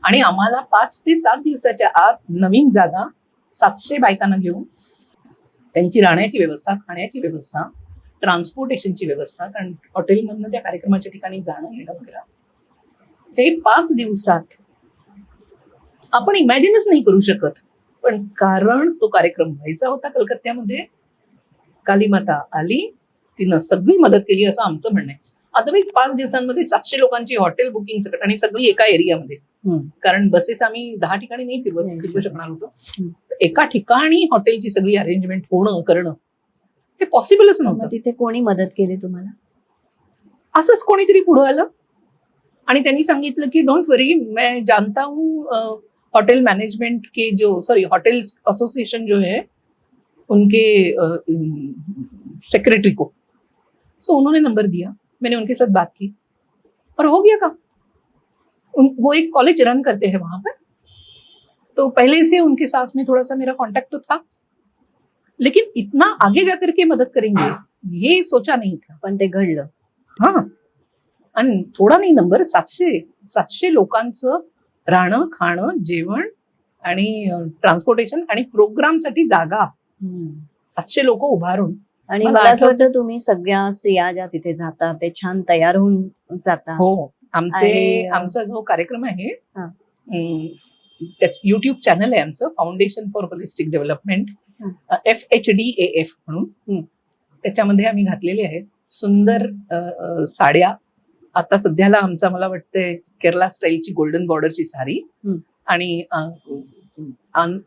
आणि आम्हाला 5 ते 7 दिवसाच्या आत नवीन जागा 700 बायकांना घेऊन त्यांची राहण्याची व्यवस्था, खाण्याची व्यवस्था, ट्रान्सपोर्टेशनची व्यवस्था, कारण हॉटेलमधनं त्या कार्यक्रमाच्या ठिकाणी जाणं येणं वगैरे, हे 5 दिवसात आपण इमॅजिनच नाही करू शकत. पण कारण तो कार्यक्रम व्हायचा होता कलकत्त्यामध्ये, काली माता आली, तिनं सगळी मदत केली असं आमचं म्हणणं आहे. अदरवाईज 5 दिवसांमध्ये 700 लोकांची हॉटेल बुकिंग सकट, आणि सगळी एका एरियामध्ये, कारण बसेस आम्ही 10 ठिकाणी नाही फिरवू शकणार होतो. एका ठिकाणी हॉटेलची सगळी अरेंजमेंट होणं करणं हे पॉसिबलच नव्हतं. तिथे कोणी मदत केली तुम्हाला? असंच कोणीतरी पुढं आलं आणि त्यांनी सांगितलं की डोंट वरी, मैं जानता हूँ होटल मैनेजमेंट के जो होटल एसोसिएशन जो है उनके सेक्रेटरी को. सो उन्होंने नंबर दिया, मैंने उनके साथ बात की और हो गया काम. वो एक कॉलेज रन करते हैं वहां पर, तो पहले से उनके साथ में थोड़ा सा मेरा कांटेक्ट तो था, लेकिन इतना आगे जाकर के मदत करेंगे ये सोचा नहीं था. पण ते घडलं. हाँ, आणि थोडा नाही नंबर, 700 लोकांचं राहणं, खाणं, जेवण आणि ट्रान्सपोर्टेशन आणि प्रोग्रामसाठी जागा, 700 लोक उभारून. आणि मला असं वाटतं तुम्ही सगळ्या स्त्रिया ज्या तिथे जातात ते छान तयार होऊन जातात. हो, आमचा जो कार्यक्रम आहे त्याच युट्यूब चॅनल आहे आमचं, foundation for holistic development, FHDAF म्हणून. त्याच्यामध्ये आम्ही घातलेले आहेत सुंदर साड्या. आता सध्याला आमचा, मला वाटतंय, केरला स्टाईलची गोल्डन बॉर्डरची साडी आणि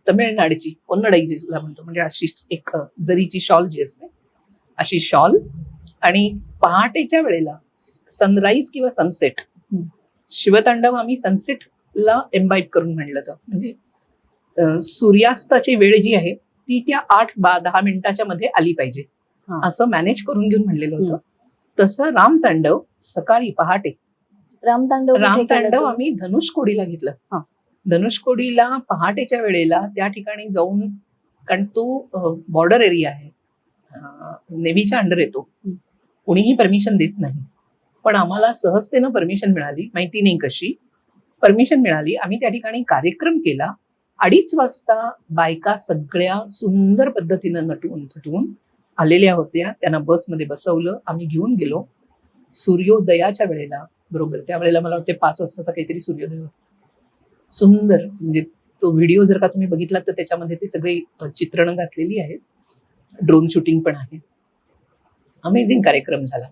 तमिळनाडूची पोन्नडई जिला म्हणतो, म्हणजे अशी एक जरीची शॉल जी असते अशी शॉल, आणि पहाटेच्या वेळेला सनराईज किंवा सनसेट, शिवतांडव आम्ही सनसेटला एम्बाईब करून म्हणलं तर, म्हणजे सूर्यास्ताची वेळ जी आहे ती त्या 8-10 मिनिटाच्या मध्ये आली पाहिजे असं मॅनेज करून घेऊन म्हणलेलं होतं. तसं रामतांडव सकाळी पहाटे, रामतांडव आम्ही धनुषकोडीला घेतलं. धनुषकोडीला पहाटेच्या वेळेला त्या ठिकाणी जाऊन, कारण तो बॉर्डर एरिया आहे, नेव्हीच्या अंडर येतो, कुणीही परमिशन देत नाही, पण आम्हाला सहजतेनं परमिशन मिळाली, माहिती नाही कशी परमिशन मिळाली. आम्ही त्या ठिकाणी कार्यक्रम केला. 2:30 वाजता बायका सगळ्या सुंदर पद्धतीनं नटून थटून आलेल्या होत्या. त्यांना बसमध्ये बसवलं, आम्ही घेऊन गेलो. सूर्योदयाच्या वेळेला बरोबर त्यावेळेला मला वाटते 5 वाजताचा काहीतरी सूर्योदय होता. सुंदर, म्हणजे तो व्हिडिओ जर का तुम्ही बघितलात तर त्याच्यामध्ये ती सगळी चित्रणं घातलेली आहेत, ड्रोन शूटिंग पण आहे. अमेझिंग कार्यक्रम झाला.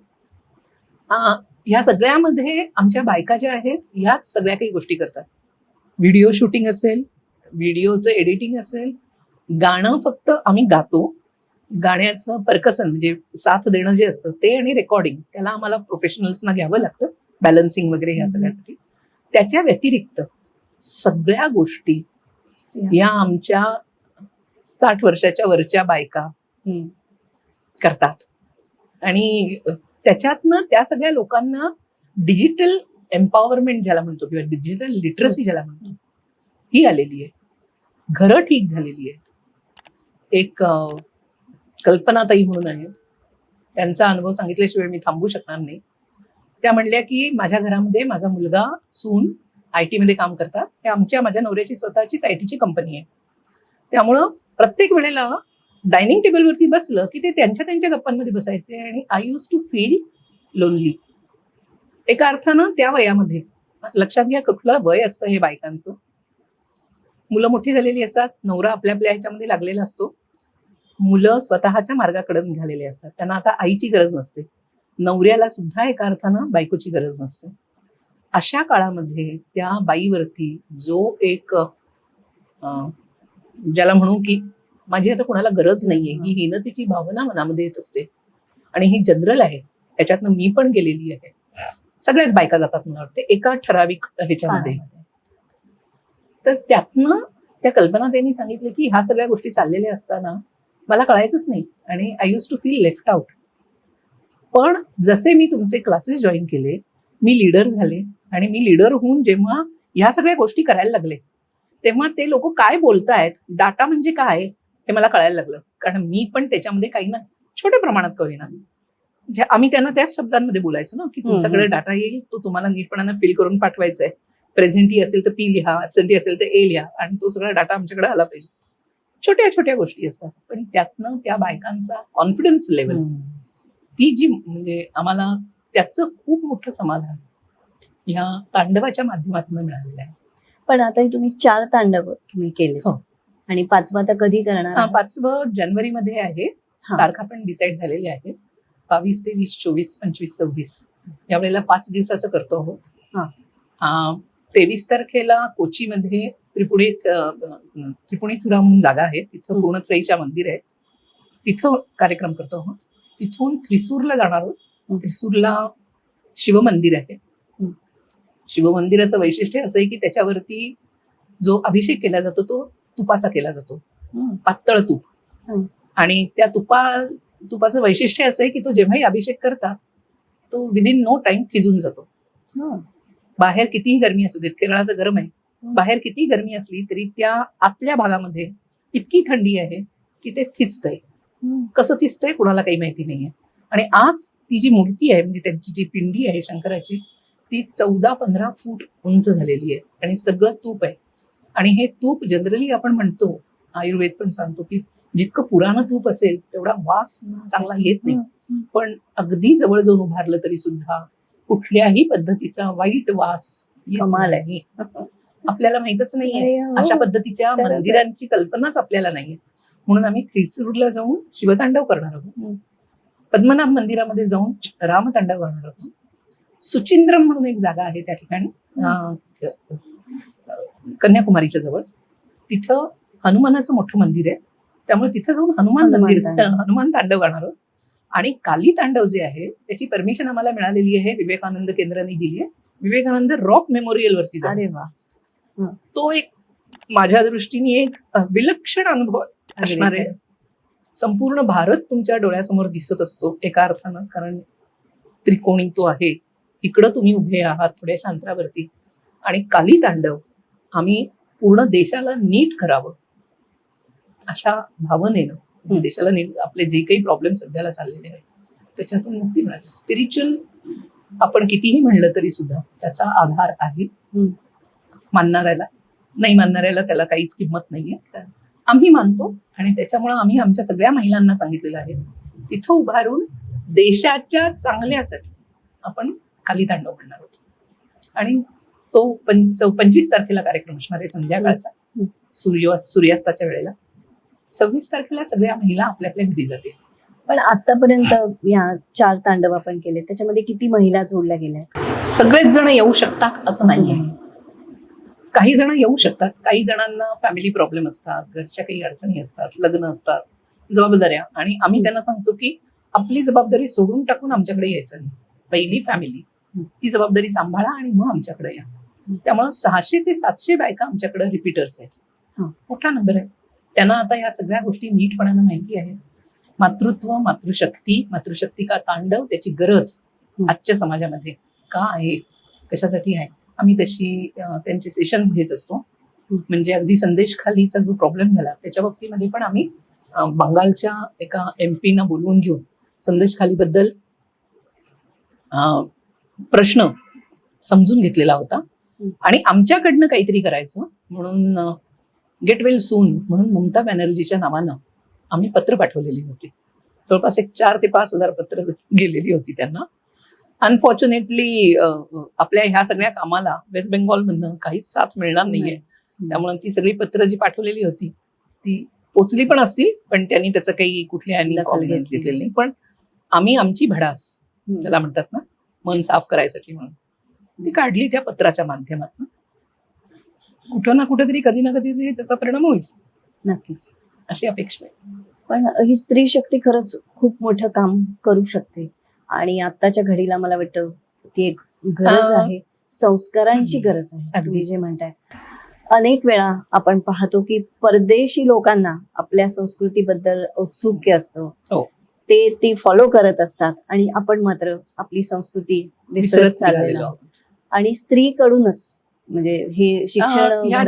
ह्या सगळ्यामध्ये आमच्या बायका ज्या आहेत ह्याच सगळ्या काही गोष्टी करतात. व्हिडिओ शूटिंग असेल, व्हिडिओचं एडिटिंग असेल, गाणं फक्त आम्ही गातो, गाण्याचं परकसन म्हणजे साथ देणं जे असतं ते, आणि रेकॉर्डिंग त्याला आम्हाला प्रोफेशनल्सना घ्यावं लागतं, बॅलन्सिंग वगैरे ह्या सगळ्यासाठी. त्याच्या व्यतिरिक्त सगळ्या गोष्टी या आमच्या 60 वर्षाच्या वरच्या बायका करतात. आणि त्याच्यातनं त्या सगळ्या लोकांना डिजिटल एम्पॉवरमेंट ज्याला म्हणतो किंवा डिजिटल लिटरसी ज्याला म्हणतो ही आलेली आहे. घरं ठीक झालेली आहेत. एक कल्पनाताई म्हणून आहे, त्यांचा अनुभव सांगितल्याशिवाय मी थांबू शकणार नाही. त्या म्हणल्या की माझ्या घरामध्ये माझा मुलगा सून IT मध्ये काम करतात. ते माझ्या नवऱ्याची स्वतःचीच IT ची कंपनी आहे. त्यामुळं प्रत्येक वेळेला डायनिंग टेबलवरती बसलं की ते त्यांच्या गप्पांमध्ये बसायचे, आणि I use to feel lonely. एका अर्थानं त्या वयामध्ये, लक्षात घ्या कुठलं वय असतं हे बायकांचं, मुलं मोठी झालेली असतात, नवरा आपल्या ह्याच्यामध्ये लागलेला असतो, मुलं स्वतःच्या मार्गाकडे निघालेले असतात, त्यांना आता आईची गरज नसते, नवऱ्याला सुद्धा एका अर्थानं बायकोची गरज नसते. अशा काळामध्ये त्या बाईवरती जो एक ज्याला म्हणू की माझी आता कोणाला गरज नाहीये, ही हीनतेची भावना मनामध्ये येत असते, आणि ही जनरल आहे, त्याच्यातनं मी पण गेलेली आहे. सगळ्याच बायका जातात मला वाटते एका ठराविक ह्याच्यामध्ये. तर त्यातनं त्या कल्पना त्यांनी सांगितलं की ह्या सगळ्या गोष्टी चाललेल्या असताना मला कळायचंच नाही, आणि I use to feel left out. पण जसे मी तुमचे क्लासेस जॉईन केले, मी लीडर झाले, आणि मी लीडर होऊन जेव्हा ह्या सगळ्या गोष्टी करायला लागले तेव्हा ते लोक काय बोलतायत, डाटा म्हणजे काय हे मला कळायला लागलं. कारण मी पण त्याच्यामध्ये काही ना छोट्या प्रमाणात कळेना, आम्ही त्यांना त्याच शब्दांमध्ये बोलायचो ना की तुमच्याकडे डाटा येईल, तो तुम्हाला नीटपणानं फिल करून पाठवायचा आहे. प्रेझेंटी असेल तर P लिहा, ॲब्सेंटी असेल तर A लिहा, आणि तो सगळा डाटा आमच्याकडे आला पाहिजे. छोट्या छोट्या गोष्टी असतात, पण त्यातनं त्या बायकांचा कॉन्फिडन्स लेवल, ती जी म्हणजे आम्हाला त्याचं खूप मोठं समाधान ह्या तांडवाच्या माध्यमातून मिळालेलं आहे. पण आता तुम्ही 4 तांडव तुम्ही केले, हो. आणि 5वं आता कधी करणार? 5वं जानेवारीमध्ये आहे. तारखा पण डिसाईड झालेल्या आहेत. 22, 23, 24, 25, 26 यावेळेला 5 दिवसाचं करतो आहोत. 23 तारखेला कोचीमध्ये त्रिपुणीथुरा म्हणून जागा आहे, तिथं पूर्णत्रयीच्या मंदिर आहे, तिथं कार्यक्रम करतो आहोत. तिथून थ्रिसूरला जाणार आहोत. थ्रिसूरला शिवमंदिर आहे. शिवमंदिराचं वैशिष्ट्य असं आहे की त्याच्यावरती जो अभिषेक केला जातो तो तुपाचा केला जातो, पातळ तूप. आणि त्या तुपाचं वैशिष्ट्य असं आहे की तो जेव्हाही अभिषेक करतात तो विदिन नो टाइम थिजून जातो. बाहेर कितीही गरमी असू देत, केरळात गरम आहे, बाहेर किती गरमी असली तरी त्या आतल्या भागामध्ये इतकी थंडी आहे की ते थिजतंय. कसं थिजतंय कुणाला काही माहिती नाहीये. आणि आज ती जी मूर्ती आहे, म्हणजे त्यांची जी पिंडी आहे शंकराची, ती 14-15 फूट उंच झालेली आहे, आणि सगळं तूप आहे. आणि हे तूप जनरली आपण म्हणतो, आयुर्वेद पण सांगतो की जितकं पुराणं तूप असेल तेवढा वास चांगला येत नाही, पण अगदी जवळ जाऊन उभारलं तरी सुद्धा कुठल्याही पद्धतीचा वाईट वास कमाल आहे. आपल्याला माहितच नाहीये, अशा पद्धतीच्या मंदिरांची कल्पनाच आपल्याला नाहीये. म्हणून आम्ही थ्रिसूरला जाऊन शिवतांडव करणार आहोत, पद्मनाभ मंदिरामध्ये जाऊन रामतांडव करणार आहोत. सुचिंद्रम म्हणून एक जागा आहे त्या ठिकाणी, कन्याकुमारीच्या जवळ, तिथं हनुमानाचं मोठं मंदिर आहे, त्यामुळे तिथं जाऊन हनुमान तांडव गाणार आहोत. आणि काली तांडव जे आहे त्याची परमिशन आम्हाला मिळालेली आहे, विवेकानंद केंद्राने दिली आहे. विवेकानंद रॉक मेमोरियल वरती जाऊ. अरे वा. तो एक माझ्या दृष्टीने एक विलक्षण अनुभव असणार आहे. संपूर्ण भारत तुमच्या डोळ्यासमोर दिसत असतो एका अर्थानं, कारण त्रिकोणी तो आहे. इकडं तुम्ही उभे आहात थोड्याशा अंतरावरती, आणि काली तांडव आम्ही पूर्ण देशाला नीट करावं अशा भावनेनं देशाला नीट, आपले जे काही प्रॉब्लेम सध्याला चाललेले आहेत त्याच्यातून मुक्ती मिळाली. स्पिरिच्युअल आपण कितीही म्हणलं तरी सुद्धा त्याचा आधार आहे. मानणाऱ्याला, नाही मानणाऱ्याला त्याला काहीच किंमत नाहीये. आम्ही मानतो आणि त्याच्यामुळे आम्ही आमच्या सगळ्या महिलांना सांगितलेलं आहे, तिथं उभारून देशाच्या चांगल्यासाठी आपण काली तांडव म्हणणार आहोत. आणि तो 25 तारखेला कार्यक्रम असणार आहे संध्याकाळचा, सूर्यास्ताच्या वेळेला. 26 तारखेला सगळ्या महिला आपल्या आपल्या घरी जातील. पण आतापर्यंत या 4 तांडव आपण केले, त्याच्यामध्ये किती महिला जोडल्या गेल्या? सगळेच जण येऊ शकतात असं नाहीये. काही जण येऊ शकतात, काही जणांना फॅमिली प्रॉब्लेम असतात, घरच्या काही अडचणी असतात, लग्न असतात, जबाबदाऱ्या, आणि आम्ही त्यांना सांगतो की आपली जबाबदारी सोडून टाकून आमच्याकडे यायचं नाही. पहिली फॅमिली ती जबाबदारी सांभाळा आणि मग आमच्याकडे या. त्यामुळे 600 ते 700 बायका आमच्याकडे रिपीटर्स आहेत. मोठा नंबर आहे. त्यांना आता या सगळ्या गोष्टी नीटपणानं माहिती आहे. मातृत्व, मातृशक्ती का तांडव, त्याची गरज आजच्या समाजामध्ये का आहे, कशासाठी आहे, आम्ही तशी त्यांचे सेशन्स घेत असतो. म्हणजे अगदी संदेश खालीचा जो प्रॉब्लेम झाला त्याच्या बाबतीमध्ये पण आम्ही बंगालच्या एका MP ना बोलवून घेऊन संदेश खालीबद्दल प्रश्न समजून घेतलेला होता. आणि आमच्याकडनं काहीतरी करायचं म्हणून गेट वेल सून म्हणून ममता बॅनर्जीच्या नावानं आम्ही पत्र पाठवलेली होती. जवळपास 4,000 ते 5,000 पत्र गेलेली होती त्यांना. अनफॉर्च्युनेटली आपल्या ह्या सगळ्या कामाला वेस्ट बेंगॉलमधनं काहीच साथ मिळणार नाहीये. त्यामुळे ती सगळी पत्र जी पाठवलेली होती ती पोचली पण असतील, पण त्यांनी त्याचं काही कुठल्याही कॉन्फिडन्स घेतलेलं नाही. पण आम्ही आमची भडास, त्याला म्हणतात ना मन साफ करायसाठी म्हणून, ती काढली त्या पत्राच्या माध्यमातून. कुठं ना कुठेतरी कधी ना कधीतरी त्याचा परिणाम होईल, नक्कीच, अशी अपेक्षा आहे. पण ही स्त्री शक्ती खरंच खूप मोठं काम करू शकते. आणि आताच्या घडीला मला वाटतं ती एक गरज आहे, संस्कारांची गरज आहे. तुम्ही जे म्हणताय, अनेक वेळा आपण पाहतो की परदेशी लोकांना आपल्या संस्कृतीबद्दल औत्सुक्य असतं, ते ती फॉलो करत असतात, आणि आपण मात्र आपली संस्कृती विसरत चाललेलो. आणि स्त्रीकडूनच म्हणजे हे शिक्षण या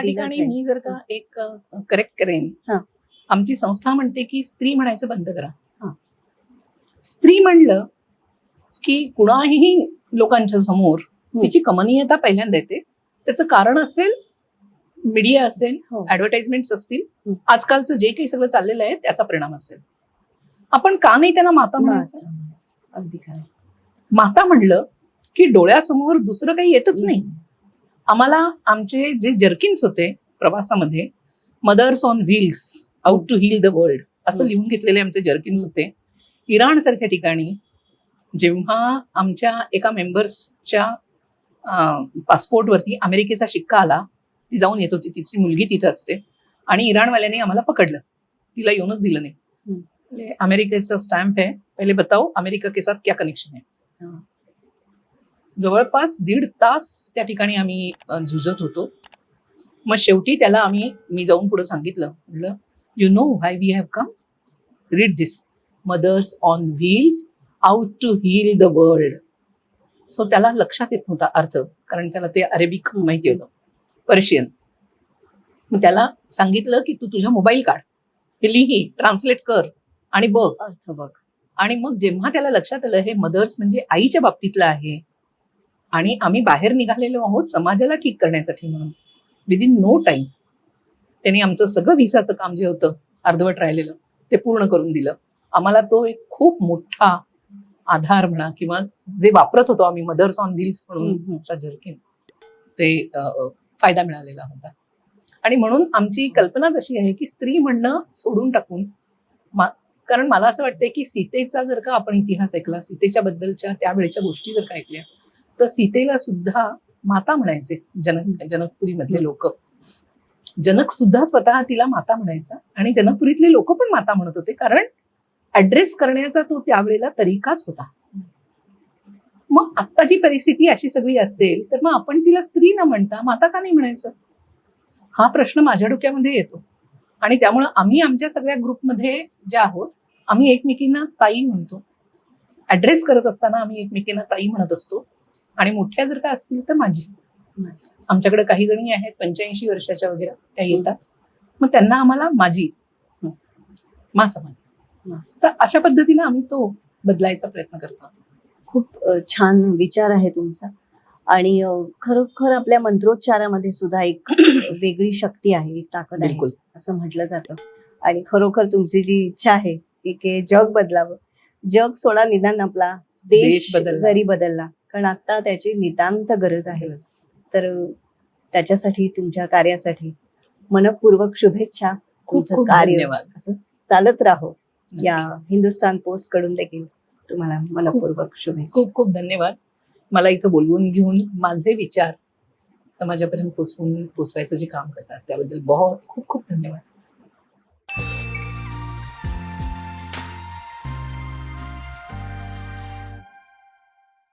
ठिकाणी मी जर का एक करेक्ट करेन, आमची संस्था म्हणते की स्त्री म्हणायचं बंद करा. स्त्री म्हणलं की कुणाही लोकांच्या समोर तिची कमनीयता पहिल्यांदा येते. त्याचं कारण असेल मीडिया असेल, ऍडव्हर्टाइजमेंट्स असतील, आजकालचं जे काही सगळं चाललेलं आहे त्याचा परिणाम असेल. आपण का नाही त्यांना माता म्हणायचं? अगदी खरं. माता म्हणलं की डोळ्यासमोर दुसरं काही येतच नाही. आम्हाला आमचे जे जर्किन्स होते प्रवासामध्ये, mothers on wheels out to heal the world असं लिहून घेतलेले आमचे जर्किन्स होते. इराण सारख्या ठिकाणी जेव्हा आमच्या एका मेंबर्सच्या पासपोर्टवरती अमेरिकेचा शिक्का आला, ती जाऊन येत होती, तिची मुलगी तिथं असते, आणि इराणवाल्याने आम्हाला पकडलं, तिला येऊनच दिलं नाही. अमेरिकेचा स्टॅम्प आहे, पहिले बताओ अमेरिका के साथ क्या कनेक्शन आहे. जवळपास 1.5 तास त्या ठिकाणी आम्ही झुजत होतो. मग शेवटी त्याला मी जाऊन पुढे सांगितलं, म्हटलं you know why we have come, read this, mothers on wheels out to heal the world. So त्याला लक्षात येत नव्हता अर्थ, कारण त्याला ते अरेबिक माहिती होतं, पर्शियन. मग त्याला सांगितलं की तू तुझा मोबाईल काढ, हे लिही, ट्रान्सलेट कर आणि बघ अर्थ बघ. आणि मग जेव्हा त्याला लक्षात आलं हे मदर्स म्हणजे आईच्या बाबतीतलं आहे आणि आम्ही बाहेर निघालेलो आहोत समाजाला ठीक करण्यासाठी म्हणून, विदिन नो टाइम त्यांनी आमचं सगळं व्हिसाचं काम जे होतं अर्धवट राहिलेलं ते पूर्ण करून दिलं. आम्हाला तो एक खूप मोठा आधार म्हणा, किंवा जे वापरत होतो आम्ही मदर्स ऑन व्हील्स म्हणून जर्किन, ते फायदा मिळालेला होता. आणि म्हणून आमची कल्पनाच अशी आहे की स्त्री म्हणणं सोडून टाकून, कारण मला असं वाटतंय की सीतेचा जर का आपण इतिहास ऐकला, सीतेच्या बद्दलच्या त्यावेळेच्या गोष्टी जर का ऐकल्या, तर सीतेला सुद्धा माता म्हणायचे जनकपुरी मधले लोक. जनक सुद्धा स्वतः तिला माता म्हणायचा आणि जनकपुरीतले लोक पण माता म्हणत होते, कारण ऍड्रेस करण्याचा तो त्यावेळेला तरीकाच होता. मग आत्ताची परिस्थिती अशी सगळी असेल तर मग आपण तिला स्त्री न म्हणता माता का नाही म्हणायचं, हा प्रश्न माझ्या डोक्यामध्ये येतो. आणि त्यामुळं आम्ही आमच्या सगळ्या ग्रुपमध्ये ज्या आहोत आम्ही एकमेकींना ताई म्हणतो. ऍड्रेस करत असताना आम्ही एकमेकींना ताई म्हणत असतो. आणि मोठ्या जर का असतील तर माझी. आमच्याकडे काही जणी आहेत 85 वर्षाच्या वगैरे, त्या येतात, मग त्यांना आम्हाला माझी मा समान. तर अशा पद्धतीने आम्ही तो बदलायचा प्रयत्न करतो. खूप छान विचार आहे तुमचा. आणि खरोखर आपल्या मंत्रोच्चारामध्ये सुद्धा एक वेगळी शक्ती आहे, एक ताकद आहे बिलकुल. असं म्हटलं जातं. आणि खरोखर तुमची जी इच्छा आहे की जग बदलावं, जग सोडा निदान आपला देश देश बदलला. जरी बदलला, कारण आता त्याची नितांत गरज आहे. तर त्याच्यासाठी, तुमच्या कार्यासाठी मनपूर्वक शुभेच्छा. खूप तुमचं खूप कार्य धन्यवाद. असंच चालत राहो. या हिंदुस्तान पोस्ट कडून देखील तुम्हाला मनपूर्वक शुभेच्छा. खूप खूप धन्यवाद. मला इथं बोलवून घेऊन माझे विचार समाजापर्यंत पोचवायचं जे काम करतात त्याबद्दल खूप खूप धन्यवाद.